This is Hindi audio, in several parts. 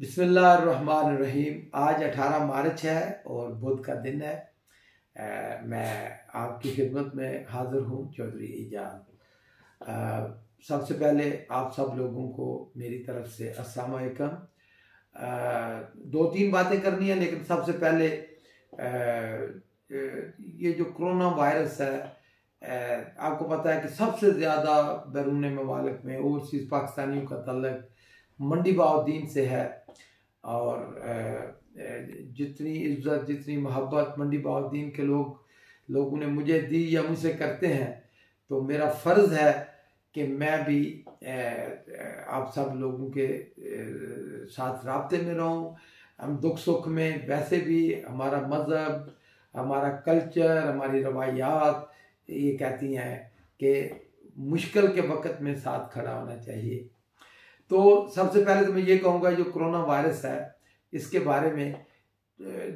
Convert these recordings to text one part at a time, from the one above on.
बिस्मिल्लाहिर्रहमानिर्रहीम। आज 18 मार्च है और बुध का दिन है। मैं आपकी खिदमत में हाजिर हूँ, चौधरी ईजाज। सबसे पहले आप सब लोगों को मेरी तरफ से अस्सलाम वालेकुम। दो तीन बातें करनी है, लेकिन सबसे पहले ये जो कोरोना वायरस है, आपको पता है कि सबसे ज़्यादा बैरून ममालिक में ओवरसीज़ पाकिस्तानियों का तल्लुक मंडी बहाउद्दीन से है। और जितनी इज्जत, जितनी मोहब्बत मंडी बहाउद्दीन के लोगों ने मुझे दी या मुझसे करते हैं, तो मेरा फ़र्ज़ है कि मैं भी आप सब लोगों के साथ राब्ते में रहूं। हम दुख सुख में, वैसे भी हमारा मज़हब, हमारा कल्चर, हमारी रवायात ये कहती हैं कि मुश्किल के वक्त में साथ खड़ा होना चाहिए। तो सबसे पहले तो मैं ये कहूँगा, जो कोरोना वायरस है इसके बारे में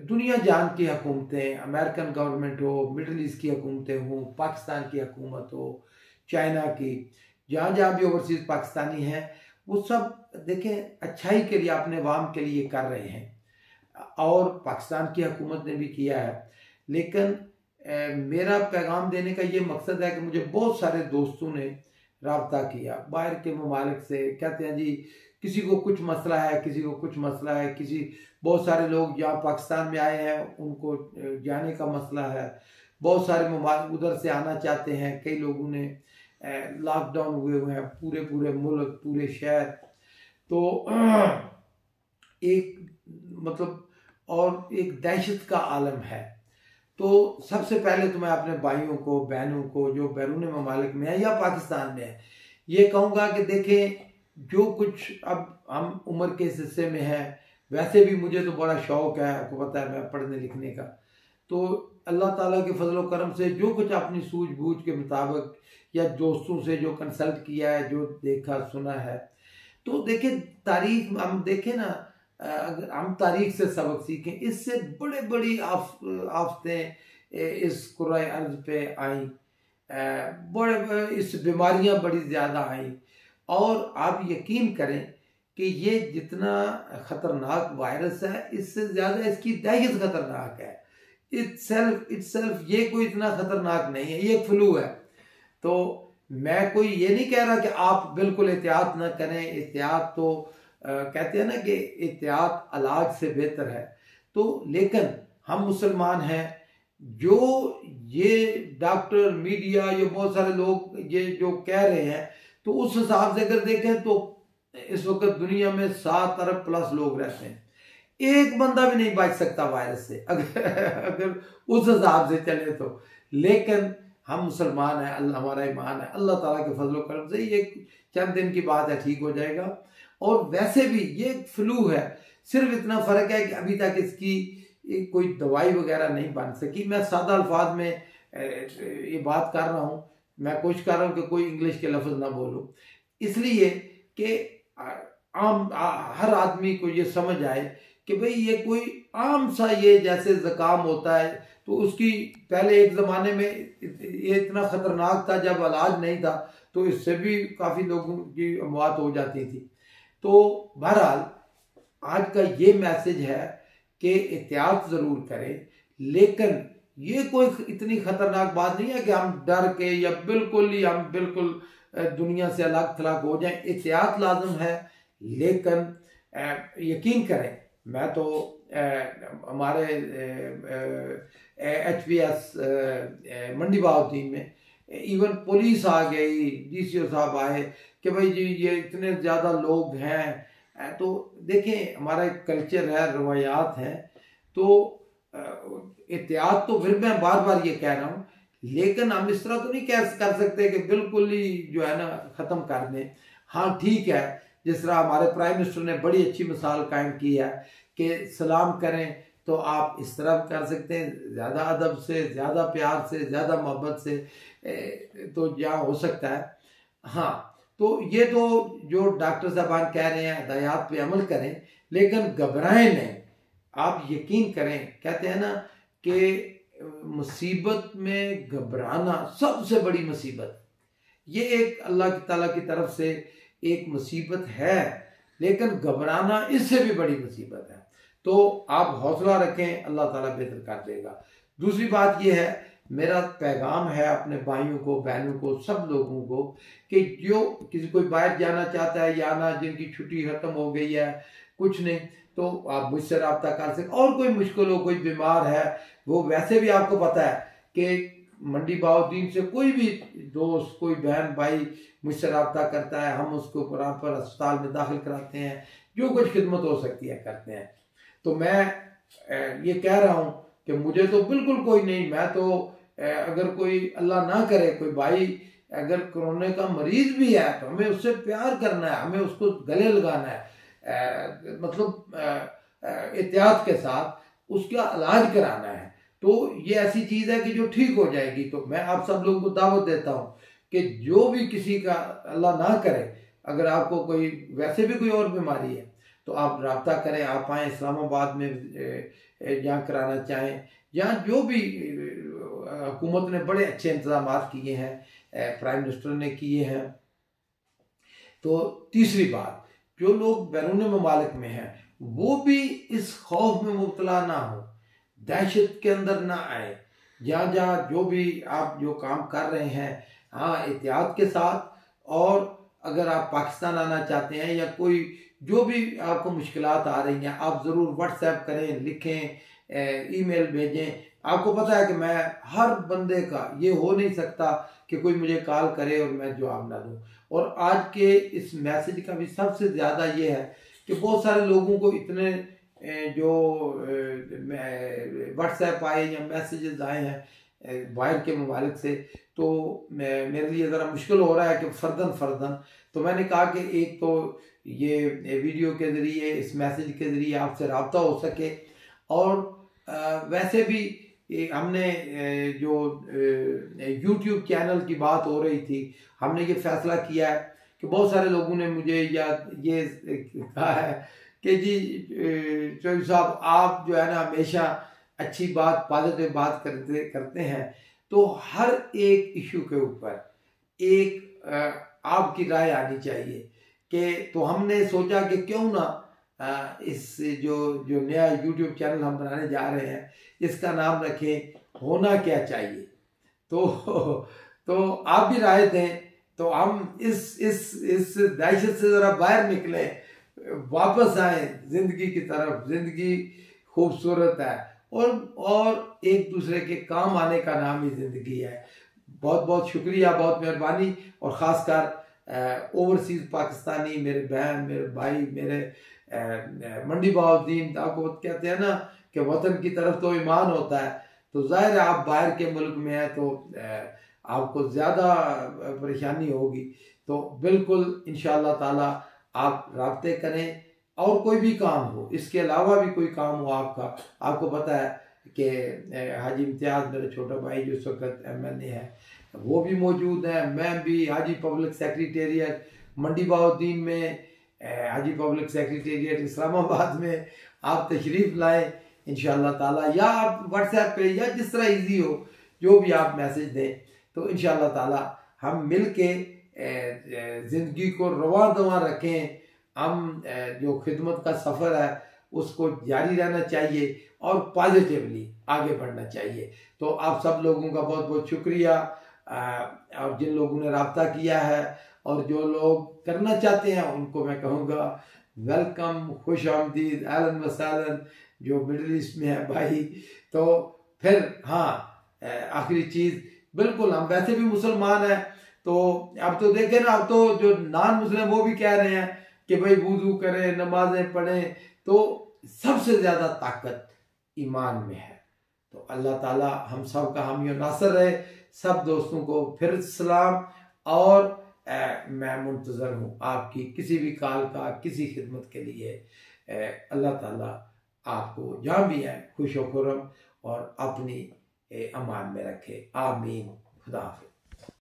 दुनिया जान की हुकूमतें, अमेरिकन गवर्नमेंट हो, मिडल ईस्ट की हुकूमतें हों, पाकिस्तान की हुकूमत हो, चाइना की, जहाँ जहाँ भी ओवरसीज़ पाकिस्तानी हैं, वो सब देखें अच्छाई के लिए, अपने अवाम के लिए कर रहे हैं और पाकिस्तान की हुकूमत ने भी किया है। लेकिन मेरा पैगाम देने का ये मकसद है कि मुझे बहुत सारे दोस्तों ने राब्ता किया बाहर के ममालिक से, कहते हैं जी किसी को कुछ मसला है, किसी को कुछ मसला है, बहुत सारे लोग यहाँ पाकिस्तान में आए हैं उनको जाने का मसला है, बहुत सारे ममालिक उधर से आना चाहते हैं, कई लोगों ने लॉकडाउन हुए हैं पूरे मुल्क, पूरे शहर। तो एक मतलब और एक दहशत का आलम है। तो सबसे पहले तो मैं अपने भाइयों को, बहनों को जो बैरून ममालिक में है या पाकिस्तान में है, ये कहूँगा कि देखें, जो कुछ अब हम उम्र के इस हिस्से में हैं, वैसे भी मुझे तो बड़ा शौक़ है, आपको पता है, मैं पढ़ने लिखने का। तो अल्लाह ताला के फजल व करम से जो कुछ अपनी सूझबूझ के मुताबिक या दोस्तों से जो कंसल्ट किया है, जो देखा सुना है, तो देखें तारीख हम देखें ना, अगर हम तारीख से सबक सीखें, इससे बड़ी आफतें इस कुराए अर्ज पे आई, इस बीमारियां बड़ी ज़्यादा आई। और आप यकीन करें कि ये जितना ख़तरनाक वायरस है, इससे ज़्यादा इसकी दहशत ख़तरनाक है। इट्सेल्फ ये कोई इतना ख़तरनाक नहीं है, ये फ्लू है। तो मैं कोई ये नहीं कह रहा कि आप बिल्कुल एहतियात ना करें। एहतियात तो कहते हैं ना कि एहतियात इलाज से बेहतर है। तो लेकिन हम मुसलमान हैं, जो ये डॉक्टर, मीडिया, ये बहुत सारे लोग ये जो कह रहे हैं, तो उस हिसाब से अगर देखें तो इस वक्त दुनिया में 7 अरब प्लस लोग रहते हैं, एक बंदा भी नहीं बच सकता वायरस से, अगर उस हिसाब से चले तो। लेकिन हम मुसलमान हैं, हमारा ईमान है, अल्लाह ताला के फजल करम से ये चंद दिन की बात है, ठीक हो जाएगा। और वैसे भी ये फ्लू है, सिर्फ इतना फ़र्क है कि अभी तक इसकी कोई दवाई वगैरह नहीं बन सकी। मैं सादा अल्फाज में ये बात कर रहा हूँ, मैं कोशिश कर रहा हूँ कि कोई इंग्लिश के लफ्ज़ ना बोलूँ, इसलिए कि आम हर आदमी को ये समझ आए कि भाई ये कोई आम सा, ये जैसे ज़ुकाम होता है, तो उसकी पहले एक ज़माने में ये इतना ख़तरनाक था जब इलाज नहीं था, तो इससे भी काफ़ी लोगों की मौत हो जाती थी। तो बहरहाल आज का ये मैसेज है कि एहतियात ज़रूर करें, लेकिन ये कोई इतनी ख़तरनाक बात नहीं है कि हम डर के या बिल्कुल दुनिया से अलग थलग हो जाएं। एहतियात लाजम है, लेकिन यकीन करें, मैं तो हमारे HPS मंडी बहाउद्दीन में इवन पुलिस आ गई, DCO साहब आए कि भाई जी ये इतने ज़्यादा लोग हैं। तो देखें, हमारा एक कल्चर है, रवायात हैं, तो एहतियात तो फिर मैं बार बार ये कह रहा हूँ, लेकिन हम इस तरह तो नहीं कर सकते कि बिल्कुल ही जो है ना ख़त्म कर दें। हाँ ठीक है, जिस तरह हमारे प्राइम मिनिस्टर ने बड़ी अच्छी मिसाल कायम की है कि सलाम करें तो आप इस तरह कर सकते हैं, ज़्यादा अदब से, ज़्यादा प्यार से, ज़्यादा मोहब्बत से, तो जहाँ हो सकता है। हाँ, तो ये तो जो डॉक्टर साहबान कह रहे हैं, हदायत पे अमल करें, लेकिन घबराएं नहीं। आप यकीन करें, कहते हैं ना कि मुसीबत में घबराना सबसे बड़ी मुसीबत, ये एक अल्लाह ताला की तरफ से एक मुसीबत है। लेकिन घबराना इससे भी बड़ी मुसीबत है। तो आप हौसला रखें, अल्लाह ताला बेहतर कर देगा। दूसरी बात यह है, मेरा पैगाम है अपने भाइयों को, बहनों को, सब लोगों को कि जो किसी कोई बाहर जाना चाहता है या ना, जिनकी छुट्टी खत्म हो गई है, कुछ नहीं, तो आप मुझसे रब्ता कर सकते। और कोई मुश्किल हो, कोई बीमार है, वो वैसे भी आपको पता है कि मंडी बहाउद्दीन से कोई भी दोस्त, कोई बहन भाई मुझसे रब्ता करता है, हम उसको प्रॉपर अस्पताल में दाखिल कराते हैं, जो कुछ खिदमत हो सकती है करते हैं। तो मैं ये कह रहा हूँ कि मुझे तो बिल्कुल कोई नहीं, मैं तो अगर कोई अल्लाह ना करे कोई भाई अगर कोरोना का मरीज भी है तो हमें उससे प्यार करना है, हमें उसको गले लगाना है, मतलब एहतियात के साथ उसका इलाज कराना है। तो ये ऐसी चीज़ है कि जो ठीक हो जाएगी। तो मैं आप सब लोगों को दावत देता हूँ कि जो भी किसी का अल्लाह ना करे, अगर आपको कोई वैसे भी कोई और बीमारी है तो आप रब्ता करें, आप आएँ इस्लामाबाद में जहाँ कराना चाहें, या जो भी हुकूमत ने बड़े अच्छे इंतजाम किए हैं, प्राइम मिनिस्टर ने किए हैं। तो तीसरी बात, जो लोग बैरून ममालिक में हैं वो भी इस खौफ में मुब्तला ना हो, दहशत के अंदर ना आए। जहाँ जहाँ जो भी आप जो काम कर रहे हैं, हाँ एहतियात के साथ। और अगर आप पाकिस्तान आना चाहते हैं या कोई जो भी आपको मुश्किलात आ रही हैं, आप ज़रूर व्हाट्सएप करें, लिखें, ईमेल भेजें। आपको पता है कि मैं हर बंदे का ये हो नहीं सकता कि कोई मुझे कॉल करे और मैं जवाब ना दूं। और आज के इस मैसेज का भी सबसे ज़्यादा ये है कि बहुत सारे लोगों को इतने जो व्हाट्सएप आए या मैसेजेस आए हैं बाहर के ममालिक से, तो मेरे लिए ज़रा मुश्किल हो रहा है कि फ़र्दन। तो मैंने कहा कि एक तो ये वीडियो के ज़रिए, इस मैसेज के ज़रिए आपसे रब्ता हो सके। और वैसे भी हमने जो यूट्यूब चैनल की बात हो रही थी, हमने ये फैसला किया है कि बहुत सारे लोगों ने मुझे या ये कहा है कि जी चौधरी साहब आप जो है ना हमेशा अच्छी बात, पॉजिटिव बात करते हैं, तो हर एक इशू के ऊपर एक आपकी राय आनी चाहिए। कि तो हमने सोचा कि क्यों ना इस जो नया यूट्यूब चैनल हम बनाने जा रहे हैं, इसका नाम रखें होना क्या चाहिए। तो आप भी राय दें, तो हम इस दहशत से ज़रा बाहर निकले, वापस आए जिंदगी की तरफ। जिंदगी खूबसूरत है और एक दूसरे के काम आने का नाम ही जिंदगी है। बहुत बहुत शुक्रिया, बहुत मेहरबानी। और ख़ासकर ओवरसीज़ पाकिस्तानी मेरे बहन, मेरे भाई, मेरे मंडी बहाउद्दीन, आपको कहते हैं ना कि वतन की तरफ तो ईमान होता है। तो ज़ाहिर है आप बाहर के मुल्क में हैं तो आपको ज़्यादा परेशानी होगी। तो बिल्कुल इंशाअल्लाह ताला आप राब्ते करें। और कोई भी काम हो, इसके अलावा भी कोई काम हो आपका, आपको पता है कि हाजी इम्तियाज़ मेरा छोटा भाई जो इस वक्त MNA है वो भी मौजूद है। मैं भी हाजी पब्लिक सेक्रेटेरिएट मंडी बहाउद्दीन में, हाजी पब्लिक सेक्रेटेरिएट इस्लामाबाद में आप तशरीफ़ लाएँ इंशाअल्लाह ताला, या आप व्हाट्सएप पे या जिस तरह इजी हो जो भी आप मैसेज दें, तो इंशाअल्लाह ताला हम मिल के ज़िंदगी को रवां दवां रखें। हम जो खिदमत का सफ़र है उसको जारी रहना चाहिए और पॉजिटिवली आगे बढ़ना चाहिए। तो आप सब लोगों का बहुत बहुत शुक्रिया। और जिन लोगों ने रब्ता किया है और जो लोग करना चाहते हैं उनको मैं कहूँगा वेलकम, खुश आमदीद, अहलन व सहलन, जो मिडिल ईस्ट में है भाई। तो फिर हाँ, आखिरी चीज़, बिल्कुल हम वैसे भी मुसलमान हैं, तो अब तो देखें ना, अब तो जो नॉन मुस्लिम वो भी कह रहे हैं कि भाई वुज़ू करें, नमाजें पढ़ें। तो सबसे ज़्यादा ताकत ईमान में है। तो अल्लाह ताला हम सब का हामी और नासर रहे। सब दोस्तों को फिर सलाम। और मैं मुंतज़र हूँ आपकी किसी भी कॉल का, किसी खिदमत के लिए। अल्लाह ताला आपको जहाँ भी है खुश व खुर्रम और अपनी अमान में रखे। आमीन। खुदा हाफ़िज़।